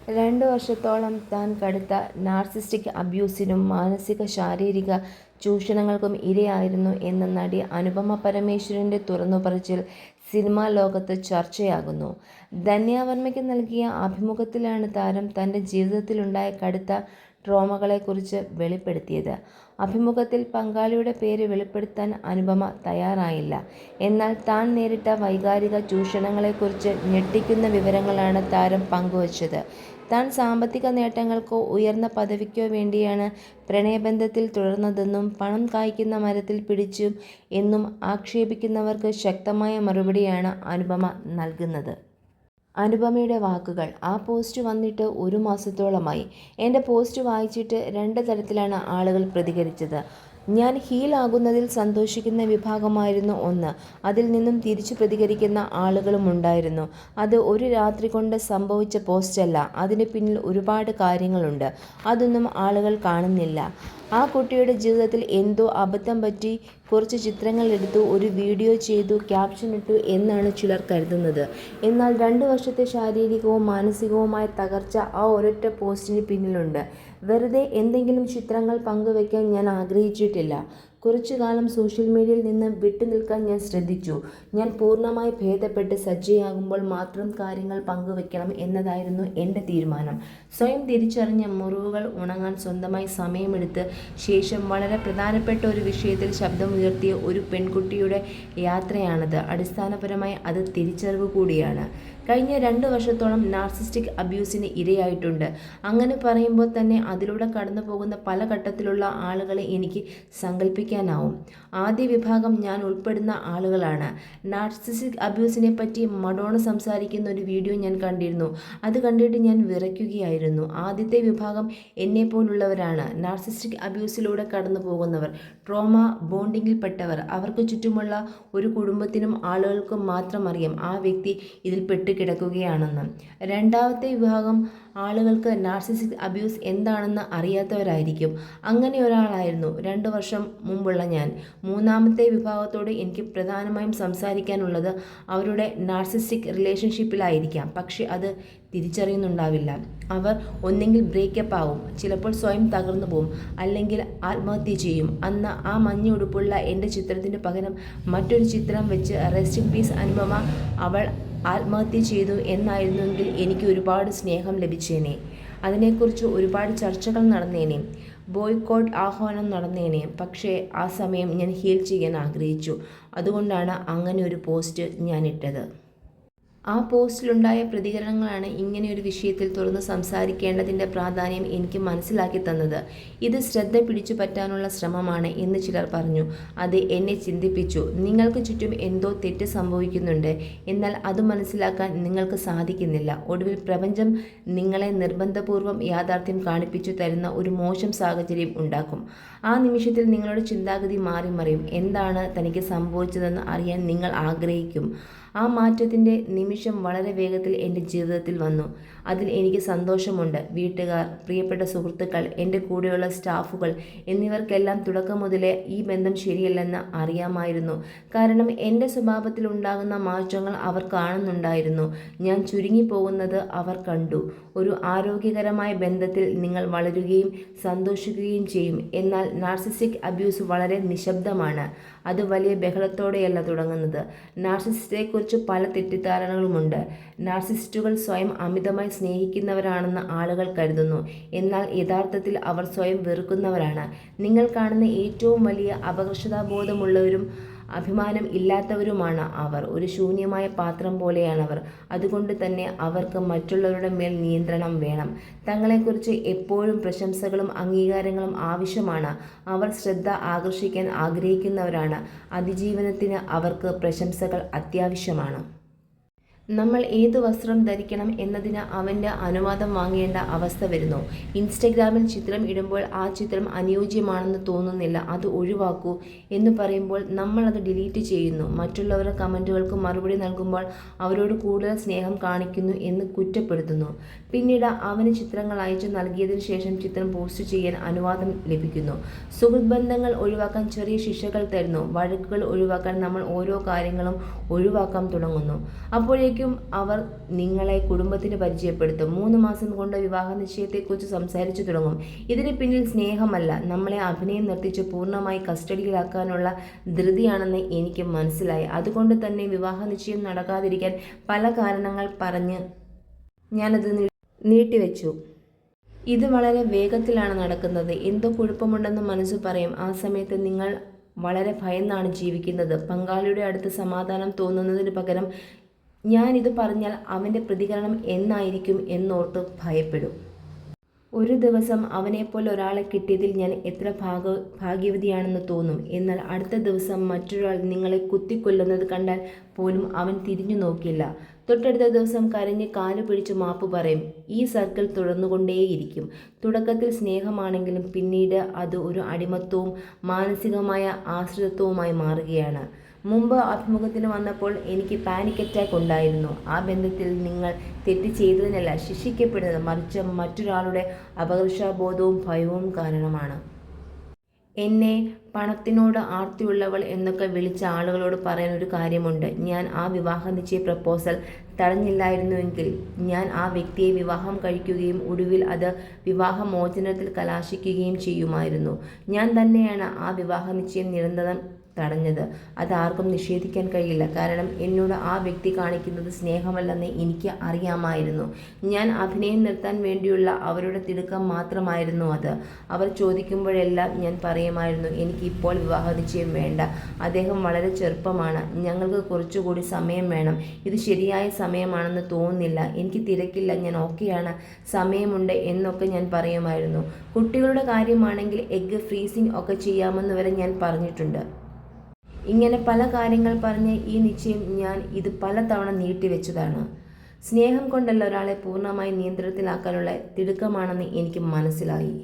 2 വർഷത്തോളം താൻ കടുത്ത നാർസിസ്റ്റിക് അബ്യൂസിനും മാനസിക ശാരീരിക ചൂഷണങ്ങൾക്കും ഇരയായിരുന്നു എന്ന നടി അനുപമ പരമേശ്വരൻ്റെ തുറന്നുപറച്ചിൽ സിനിമാ ലോകത്ത് ചർച്ചയാകുന്നു. ധന്യ വർമ്മയ്ക്ക് നൽകിയ അഭിമുഖത്തിലാണ് താരം തൻ്റെ ജീവിതത്തിലുണ്ടായ കടുത്ത ട്രോമകളെക്കുറിച്ച് വെളിപ്പെടുത്തിയത്. അഭിമുഖത്തിൽ പങ്കാളിയുടെ പേര് വെളിപ്പെടുത്താൻ അനുപമ തയ്യാറായില്ല. എന്നാൽ താൻ നേരിട്ട വൈകാരിക ചൂഷണങ്ങളെക്കുറിച്ച് ഞെട്ടിക്കുന്ന വിവരങ്ങളാണ് താരം പങ്കുവച്ചത്. താൻ സാമ്പത്തിക നേട്ടങ്ങൾക്കോ ഉയർന്ന പദവിക്കോ വേണ്ടിയാണ് പ്രണയബന്ധത്തിൽ തുടർന്നതെന്നും പണം കായ്ക്കുന്ന മരത്തിൽ പിടിച്ചു എന്നും ആക്ഷേപിക്കുന്നവർക്ക് ശക്തമായ മറുപടിയാണ് അനുപമ നൽകുന്നത്. അനുപമയുടെ വാക്കുകൾ: ആ പോസ്റ്റ് വന്നിട്ട് 1 മാസത്തോളമായി. എൻ്റെ പോസ്റ്റ് വായിച്ചിട്ട് 2 തരത്തിലാണ് ആളുകൾ പ്രതികരിച്ചത്. ഞാൻ ഹീൽ ആകുന്നതിൽ സന്തോഷിക്കുന്ന വിഭാഗമായിരുന്നു ഒന്ന്. അതിൽ നിന്നും തിരിച്ചു പ്രതികരിക്കുന്ന ആളുകളുമുണ്ടായിരുന്നു. അത് ഒരു രാത്രി കൊണ്ട് സംഭവിച്ച പോസ്റ്റല്ല. അതിന് പിന്നിൽ ഒരുപാട് കാര്യങ്ങളുണ്ട്. അതൊന്നും ആളുകൾ കാണുന്നില്ല. ആ കുട്ടിയുടെ ജീവിതത്തിൽ എന്തോ അബദ്ധം പറ്റി, കുറച്ച് ചിത്രങ്ങൾ എടുത്തു, ഒരു വീഡിയോ ചെയ്തു, ക്യാപ്ഷൻ ഇട്ടു എന്നാണ് ചിലർ കരുതുന്നത്. എന്നാൽ 2 വർഷത്തെ ശാരീരികവും മാനസികവുമായ തകർച്ച ആ ഒരൊറ്റ പോസ്റ്റിന് പിന്നിലുണ്ട്. വെറുതെ എന്തെങ്കിലും ചിത്രങ്ങൾ പങ്കുവയ്ക്കാൻ ഞാൻ ആഗ്രഹിച്ചിട്ടില്ല. കുറച്ചു കാലം സോഷ്യൽ മീഡിയയിൽ നിന്ന് വിട്ടുനിൽക്കാൻ ഞാൻ ശ്രദ്ധിച്ചു. ഞാൻ പൂർണ്ണമായി ഭേദപ്പെട്ട് സജ്ജയാകുമ്പോൾ മാത്രം കാര്യങ്ങൾ പങ്കുവയ്ക്കണം എന്നതായിരുന്നു എൻ്റെ തീരുമാനം. സ്വയം തിരിച്ചറിഞ്ഞ മുറിവുകൾ ഉണങ്ങാൻ സ്വന്തമായി സമയമെടുത്ത് ശേഷം വളരെ പ്രധാനപ്പെട്ട ഒരു വിഷയത്തിൽ ശബ്ദമുയർത്തിയ ഒരു പെൺകുട്ടിയുടെ യാത്രയാണത്. അടിസ്ഥാനപരമായി അത് തിരിച്ചറിവ് കൂടിയാണ്. കഴിഞ്ഞ 2 വർഷത്തോളം നാർസിസ്റ്റിക് അബ്യൂസിന് ഇരയായിട്ടുണ്ട്. അങ്ങനെ പറയുമ്പോൾ തന്നെ അതിലൂടെ കടന്നു പോകുന്ന പല ഘട്ടത്തിലുള്ള ആളുകളെ എനിക്ക് സങ്കല്പിക്കാനാവും. ആദ്യ വിഭാഗം ഞാൻ ഉൾപ്പെടുന്ന ആളുകളാണ്. നാർസിസ്റ്റിക് അബ്യൂസിനെ പറ്റി മഡോണ സംസാരിക്കുന്ന ഒരു വീഡിയോ ഞാൻ കണ്ടിരുന്നു. അത് കണ്ടിട്ട് ഞാൻ വിറയ്ക്കുകയായിരുന്നു. ആദ്യത്തെ വിഭാഗം എന്നെപ്പോലുള്ളവരാണ്. നാർസിസ്റ്റിക് അബ്യൂസിലൂടെ കടന്നു പോകുന്നവർ, ട്രോമ ബോണ്ടിങ്ങിൽപ്പെട്ടവർ. അവർക്ക് ചുറ്റുമുള്ള ഒരു കുടുംബത്തിനും ആളുകൾക്കും മാത്രം അറിയാം ആ വ്യക്തി ഇതിൽ കിടക്കുകയാണെന്ന്. രണ്ടാമത്തെ വിഭാഗം ആളുകൾക്ക് നാർസിസിക് അബ്യൂസ് എന്താണെന്ന് അറിയാത്തവരായിരിക്കും. അങ്ങനെ ഒരാളായിരുന്നു 2 വർഷം മുമ്പുള്ള ഞാൻ. മൂന്നാമത്തെ വിഭാഗത്തോട് എനിക്ക് പ്രധാനമായും സംസാരിക്കാനുള്ളത് അവരുടെ നാർസിസ്റ്റിക് റിലേഷൻഷിപ്പിലായിരിക്കാം. പക്ഷെ അത് തിരിച്ചറിയുന്നുണ്ടാവില്ല. അവർ ഒന്നെങ്കിൽ ബ്രേക്കപ്പ് ആവും, ചിലപ്പോൾ സ്വയം തകർന്നു പോവും, അല്ലെങ്കിൽ ആത്മഹത്യ ചെയ്യും. അന്ന് ആ മഞ്ഞ ഉടുപ്പുള്ള എൻ്റെ ചിത്രത്തിന് പകരം മറ്റൊരു ചിത്രം വെച്ച് റെസ്റ്റ് ഇൻ പീസ് അനുപമ, അവൾ ആത്മഹത്യ ചെയ്തു എന്നായിരുന്നെങ്കിൽ എനിക്ക് ഒരുപാട് സ്നേഹം ലഭിച്ചേനെ. അതിനെക്കുറിച്ച് ഒരുപാട് ചർച്ചകൾ നടന്നേനെ, ബോയ്ക്കോട്ട് ആഹ്വാനം നടന്നേനെ. പക്ഷേ ആ സമയം ഞാൻ ഹീൽ ചെയ്യാൻ ആഗ്രഹിച്ചു. അതുകൊണ്ടാണ് അങ്ങനെ ഒരു പോസ്റ്റ് ഞാൻ ഇട്ടത്. ആ പോസ്റ്റിലുണ്ടായ പ്രതികരണങ്ങളാണ് ഇങ്ങനെയൊരു വിഷയത്തിൽ തുറന്ന് സംസാരിക്കേണ്ടതിൻ്റെ പ്രാധാന്യം എനിക്ക് മനസ്സിലാക്കി തന്നത്. ഇത് ശ്രദ്ധ പിടിച്ചു പറ്റാനുള്ള ശ്രമമാണ് എന്ന് ചിലർ പറഞ്ഞു. അത് എന്നെ ചിന്തിപ്പിച്ചു. നിങ്ങൾക്ക് ചുറ്റും എന്തോ തെറ്റ് സംഭവിക്കുന്നുണ്ട്, എന്നാൽ അത് മനസ്സിലാക്കാൻ നിങ്ങൾക്ക് സാധിക്കുന്നില്ല. ഒടുവിൽ പ്രപഞ്ചം നിങ്ങളെ നിർബന്ധപൂർവ്വം യാഥാർത്ഥ്യം കാണിപ്പിച്ചു തരുന്ന ഒരു മോശം സാഹചര്യം ഉണ്ടാക്കും. ആ നിമിഷത്തിൽ നിങ്ങളുടെ ചിന്താഗതി മാറി മറിയും. എന്താണ് തനിക്ക് സംഭവിച്ചതെന്ന് അറിയാൻ നിങ്ങൾ ആഗ്രഹിക്കും. ആ മാറ്റത്തിൻ്റെ നിമിഷം വളരെ വേഗത്തിൽ എൻ്റെ ജീവിതത്തിൽ വന്നു. അതിൽ എനിക്ക് സന്തോഷമുണ്ട്. വീട്ടുകാർ, പ്രിയപ്പെട്ട സുഹൃത്തുക്കൾ, എൻ്റെ കൂടെയുള്ള സ്റ്റാഫുകൾ എന്നിവർക്കെല്ലാം തുടക്കം മുതലേ ഈ ബന്ധം ശരിയല്ലെന്ന് അറിയാമായിരുന്നു. കാരണം എൻ്റെ സ്വഭാവത്തിൽ ഉണ്ടാകുന്ന മാറ്റങ്ങൾ അവർ കാണുന്നുണ്ടായിരുന്നു. ഞാൻ ചുരുങ്ങിപ്പോകുന്നത് അവർ കണ്ടു. ഒരു ആരോഗ്യകരമായ ബന്ധത്തിൽ നിങ്ങൾ വളരുകയും സന്തോഷിക്കുകയും ചെയ്യും. എന്നാൽ നാർസിസ്റ്റിക് അബ്യൂസ് വളരെ നിശബ്ദമാണ്. അത് വലിയ ബഹളത്തോടെയല്ല തുടങ്ങുന്നത്. നാർസിസിസ്റ്റെക്കുറിച്ച് പല തെറ്റിദ്ധാരണകളുമുണ്ട്. നാർസിസിസ്റ്റുകൾ സ്വയം അമിതമായി സ്നേഹിക്കുന്നവരാണെന്ന് ആളുകൾ കരുതുന്നു. എന്നാൽ യഥാർത്ഥത്തിൽ അവർ സ്വയം വെറുക്കുന്നവരാണ്. നിങ്ങൾ കാണുന്ന ഏറ്റവും വലിയ അപകർഷതാബോധമുള്ളവരും അഭിമാനം ഇല്ലാത്തവരുമാണ് അവർ. ഒരു ശൂന്യമായ പാത്രം പോലെയാണവർ. അതുകൊണ്ട് തന്നെ അവർക്ക് മറ്റുള്ളവരുടെ മേൽ നിയന്ത്രണം വേണം. തങ്ങളെക്കുറിച്ച് എപ്പോഴും പ്രശംസകളും അംഗീകാരങ്ങളും ആവശ്യമാണ്. അവർ ശ്രദ്ധ ആകർഷിക്കാൻ ആഗ്രഹിക്കുന്നവരാണ്. അതിജീവനത്തിന് അവർക്ക് പ്രശംസകൾ അത്യാവശ്യമാണ്. നമ്മൾ ഏത് വസ്ത്രം ധരിക്കണം എന്നതിന് അവൻ്റെ അനുവാദം വാങ്ങേണ്ട അവസ്ഥ വരുന്നു. ഇൻസ്റ്റഗ്രാമിൽ ചിത്രം ഇടുമ്പോൾ ആ ചിത്രം അനുയോജ്യമാണെന്ന് തോന്നുന്നില്ല, അത് ഒഴിവാക്കൂ എന്ന് പറയുമ്പോൾ നമ്മൾ അത് ഡിലീറ്റ് ചെയ്യുന്നു. മറ്റുള്ളവരുടെ കമൻറ്റുകൾക്ക് മറുപടി നൽകുമ്പോൾ അവരോട് കൂടുതൽ സ്നേഹം കാണിക്കുന്നു എന്ന് കുറ്റപ്പെടുത്തുന്നു. പിന്നീട് അവന് ചിത്രങ്ങൾ അയച്ചു നൽകിയതിന് ശേഷം ചിത്രം പോസ്റ്റ് ചെയ്യാൻ അനുവാദം ലഭിക്കുന്നു. സുഹൃത്ത് ബന്ധങ്ങൾ ഒഴിവാക്കാൻ ചെറിയ ശിക്ഷകൾ തരുന്നു. വഴക്കുകൾ ഒഴിവാക്കാൻ നമ്മൾ ഓരോ കാര്യങ്ങളും ഒഴിവാക്കാൻ തുടങ്ങുന്നു. അപ്പോഴേക്കും അപ്പോഴേക്കും അവർ നിങ്ങളെ കുടുംബത്തിന് പരിചയപ്പെടുത്തും. 3 മാസം കൊണ്ട് വിവാഹ നിശ്ചയത്തെക്കുറിച്ച് സംസാരിച്ചു തുടങ്ങും. ഇതിന് പിന്നിൽ സ്നേഹമല്ല, നമ്മളെ അഭിനയം നിർത്തിച്ച് പൂർണ്ണമായി കസ്റ്റഡിയിലാക്കാനുള്ള ധൃതിയാണെന്ന് എനിക്ക് മനസ്സിലായി. അതുകൊണ്ട് തന്നെ വിവാഹ നിശ്ചയം നടക്കാതിരിക്കാൻ പല കാരണങ്ങൾ പറഞ്ഞ് ഞാനത് നീട്ടിവെച്ചു. ഇത് വളരെ വേഗത്തിലാണ് നടക്കുന്നത്. എന്തോ കുഴപ്പമുണ്ടെന്ന് മനസ്സ് പറയും. ആ സമയത്ത് നിങ്ങൾ വളരെ ഭയന്നാണ് ജീവിക്കുന്നത്. പങ്കാളിയുടെ അടുത്ത് സമാധാനം തോന്നുന്നതിന് പകരം ഞാനിത് പറഞ്ഞാൽ അവൻ്റെ പ്രതികരണം എന്നായിരിക്കും എന്നോർത്ത് ഭയപ്പെടും. ഒരു ദിവസം അവനെപ്പോലെ ഒരാളെ കിട്ടിയതിൽ ഞാൻ എത്ര ഭാഗ്യവതിയാണെന്ന് തോന്നും. എന്നാൽ അടുത്ത ദിവസം മറ്റൊരാൾ നിങ്ങളെ കുത്തിക്കൊല്ലുന്നത് കണ്ടാൽ പോലും അവൻ തിരിഞ്ഞു നോക്കില്ല. തൊട്ടടുത്ത ദിവസം കരഞ്ഞ് കാലു പിടിച്ച് മാപ്പ് പറയും. ഈ സർക്കിൾ തുടർന്നുകൊണ്ടേയിരിക്കും. തുടക്കത്തിൽ സ്നേഹമാണെങ്കിലും പിന്നീട് അത് ഒരു അടിമത്വവും മാനസികമായ ആശ്രിതത്വവുമായി മാറുകയാണ്. മുമ്പ് അഭിമുഖത്തിന് വന്നപ്പോൾ എനിക്ക് പാനിക് അറ്റാക്ക് ഉണ്ടായിരുന്നു. ആ ബന്ധത്തിൽ നിങ്ങൾ തെറ്റ് ചെയ്തതിനല്ല ശിക്ഷിക്കപ്പെടുന്നത്, മറിച്ച് മറ്റൊരാളുടെ അപകർഷബോധവും ഭയവും കാരണമാണ്. എന്നെ പണത്തിനോട് ആർത്തിയുള്ളവൾ എന്നൊക്കെ വിളിച്ച ആളുകളോട് പറയാൻ ഒരു കാര്യമുണ്ട്. ഞാൻ ആ വിവാഹ നിശ്ചയ പ്രപ്പോസൽ തടഞ്ഞില്ലായിരുന്നുവെങ്കിൽ ഞാൻ ആ വ്യക്തിയെ വിവാഹം കഴിക്കുകയും ഒടുവിൽ അത് വിവാഹമോചനത്തിൽ കലാശിക്കുകയും ചെയ്യുമായിരുന്നു. ഞാൻ തന്നെയാണ് ആ വിവാഹ നിശ്ചയം നിരന്തരം തടഞ്ഞത്. അതാർക്കും നിഷേധിക്കാൻ കഴിയില്ല. കാരണം എന്നോട് ആ വ്യക്തി കാണിക്കുന്നത് സ്നേഹമല്ലെന്ന് എനിക്ക് അറിയാമായിരുന്നു. ഞാൻ അഭിനയം നിർത്താൻ വേണ്ടിയുള്ള അവരുടെ തിടുക്കം മാത്രമായിരുന്നു അത്. അവർ ചോദിക്കുമ്പോഴെല്ലാം ഞാൻ പറയുമായിരുന്നു, എനിക്ക് ഇപ്പോൾ വിവാഹ നിശ്ചയം വേണ്ട. അദ്ദേഹം വളരെ ചെറുപ്പമാണ്. ഞങ്ങൾക്ക് കുറച്ചുകൂടി സമയം വേണം. ഇത് ശരിയായ സമയമാണെന്ന് തോന്നുന്നില്ല. എനിക്ക് തിരക്കില്ല. ഞാൻ ഓക്കെയാണ്. സമയമുണ്ട് എന്നൊക്കെ ഞാൻ പറയുമായിരുന്നു. കുട്ടികളുടെ കാര്യമാണെങ്കിൽ എഗ്ഗ് ഫ്രീസിങ് ഒക്കെ ചെയ്യാമെന്ന് വരെ ഞാൻ പറഞ്ഞിട്ടുണ്ട്. ഇങ്ങനെ പല കാര്യങ്ങൾ പറഞ്ഞ് ഈ നിശ്ചയം ഞാൻ ഇത് പലതവണ നീട്ടിവെച്ചതാണ്. സ്നേഹം കൊണ്ടല്ല ഒരാളെ പൂർണ്ണമായി നിയന്ത്രണത്തിലാക്കാനുള്ള തിടുക്കമാണെന്ന് എനിക്ക് മനസ്സിലായി.